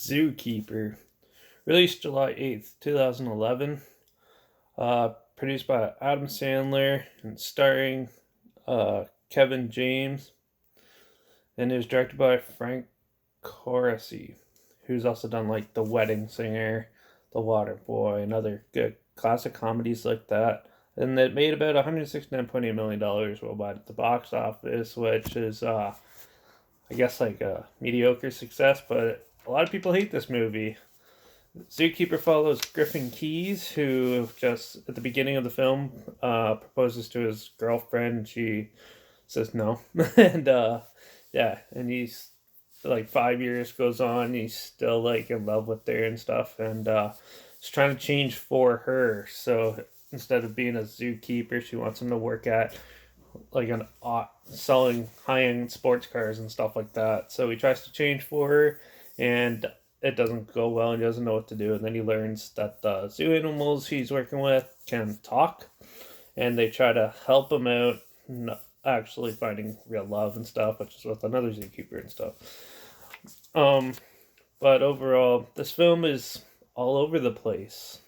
Zookeeper, released July 8th, 2011, produced by Adam Sandler and starring Kevin James, and it was directed by Frank Corsi, who's also done like The Wedding Singer, The Water Boy, and other good classic comedies like that. And it made about $169.8 million worldwide at the box office, which is, I guess, like a mediocre success, but a lot of people hate this movie. Zookeeper follows Griffin Keys, who just at the beginning of the film proposes to his girlfriend. She says no, and yeah, and he's like 5 years goes on. He's still like in love with her and stuff, and he's trying to change for her. So instead of being a zookeeper, she wants him to work at like an selling high end sports cars and stuff like that. So he tries to change for her, and it doesn't go well. And he doesn't know what to do. And then he learns that the zoo animals he's working with can talk, and they try to help him out, actually finding real love and stuff, which is with another zookeeper and stuff. Um, but overall, this film is all over the place.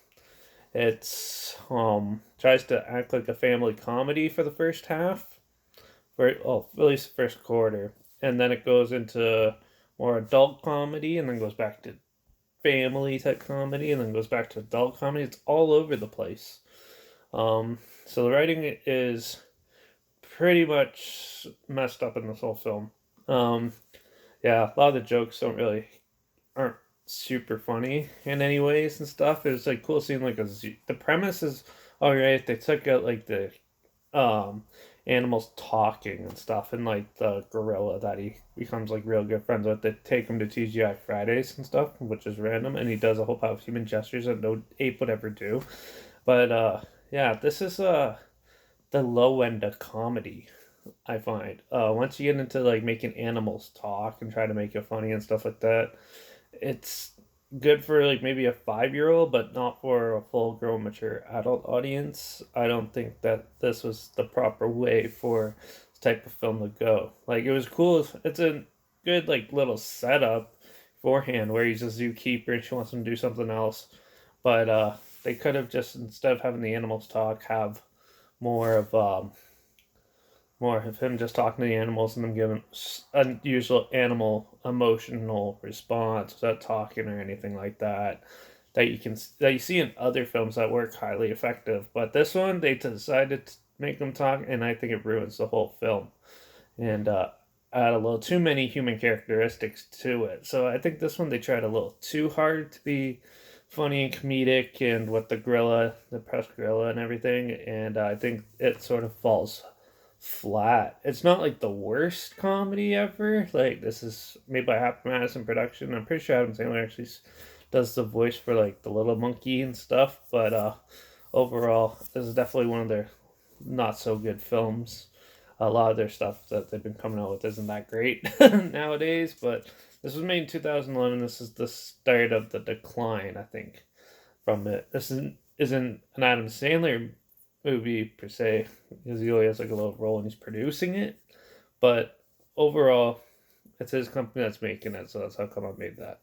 It's tries to act like a family comedy for the first half, for at least the first quarter, and then it goes into more adult comedy, and then goes back to family type comedy, and then goes back to adult comedy. It's all over the place. So the writing is pretty much messed up in this whole film. Yeah, a lot of the jokes aren't super funny in any ways and stuff. It was like cool seeing like the premise is alright. They took out like the um animals talking and stuff, and like the gorilla that he becomes like real good friends with. They take him to TGI Fridays and stuff, which is random, and he does a whole pile of human gestures that no ape would ever do. But yeah, this is the low end of comedy, I find. Once you get into like making animals talk and try to make it funny and stuff like that, it's good for like maybe a 5-year-old, but not for a full grown mature adult audience. I don't think that this was the proper way for this type of film to go. Like it was cool. It's a good like little setup beforehand where he's a zookeeper and she wants him to do something else. But they could have just, instead of having the animals talk, have more of more of him just talking to the animals and them giving unusual animal emotional response without talking or anything like that. That you see in other films that work highly effective, but this one they decided to make them talk, and I think it ruins the whole film and add a little too many human characteristics to it. So I think this one they tried a little too hard to be funny and comedic, and with the gorilla, the pressed gorilla, and everything, and I think it sort of falls flat. It's not like the worst comedy ever. Like this is made by Happy Madison Production. I'm pretty sure Adam Sandler actually does the voice for like the little monkey and stuff. But overall, this is definitely one of their not so good films. A lot of their stuff that they've been coming out with isn't that great nowadays. But this was made in 2011. This is the start of the decline, I think, from it. Isn't an Adam Sandler movie per se, because he only has like a little role and he's producing it. But overall, it's his company that's making it, so that's how come I made that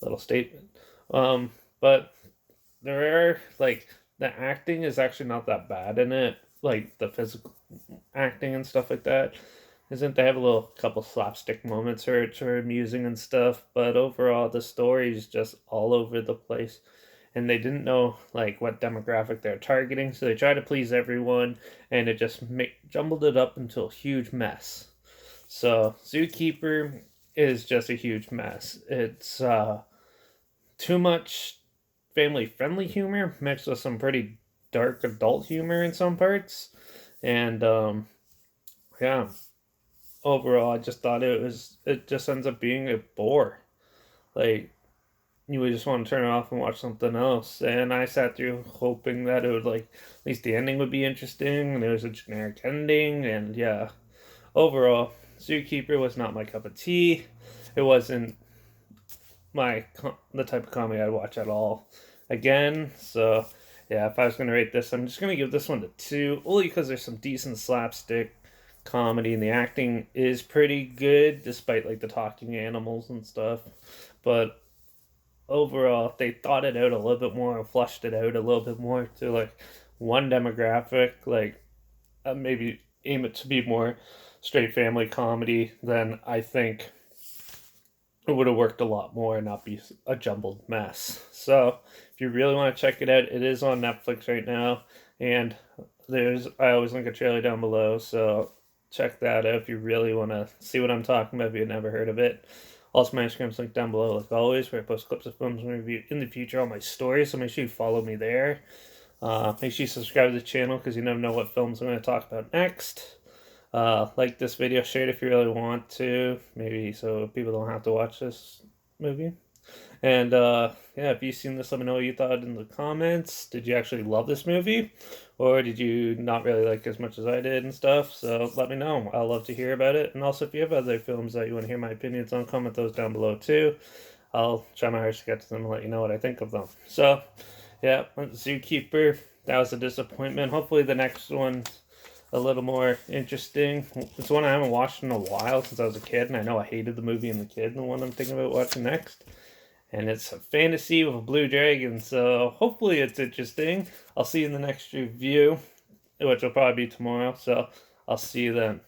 little statement. But there are like the acting is actually not that bad in it, like the physical acting and stuff like that. Isn't they have a little couple slapstick moments where it's amusing and stuff, but overall the story is just all over the place, and they didn't know like what demographic they're targeting, so they tried to please everyone, and it just jumbled it up into a huge mess. So Zookeeper is just a huge mess. It's too much family friendly humor mixed with some pretty dark adult humor in some parts, and yeah, overall I just thought it just ends up being a bore. Like you would just want to turn it off and watch something else. And I sat through hoping that it would like at least the ending would be interesting, and it was a generic ending. And yeah, overall, Zookeeper was not my cup of tea. It wasn't the type of comedy I'd watch at all again. So yeah, if I was gonna rate this, I'm just gonna give this one a 2, only because there's some decent slapstick comedy and the acting is pretty good despite like the talking animals and stuff. But overall they thought it out a little bit more and flushed it out a little bit more to like one demographic, like maybe aim it to be more straight family comedy, then I think it would have worked a lot more and not be a jumbled mess. So if you really want to check it out, it is on Netflix right now, and I always link a trailer down below. So check that out if you really want to see what I'm talking about if you've never heard of it. Also, my Instagram's linked down below, like always, where I post clips of films and review in the future on my stories. So make sure you follow me there. Make sure you subscribe to the channel because you never know what films I'm going to talk about next. Like this video, share it if you really want to, maybe so people don't have to watch this movie. And yeah, if you've seen this, let me know what you thought in the comments. Did you actually love this movie? Or did you not really like it as much as I did and stuff? So let me know. I'll love to hear about it. And also, if you have other films that you want to hear my opinions on, comment those down below too. I'll try my hardest to get to them and let you know what I think of them. So, yeah, Zookeeper, that was a disappointment. Hopefully the next one's a little more interesting. It's one I haven't watched in a while since I was a kid, and I know I hated the movie and the kid, and the one I'm thinking about watching next. And it's a fantasy with a blue dragon, so hopefully it's interesting. I'll see you in the next review, which will probably be tomorrow, so I'll see you then.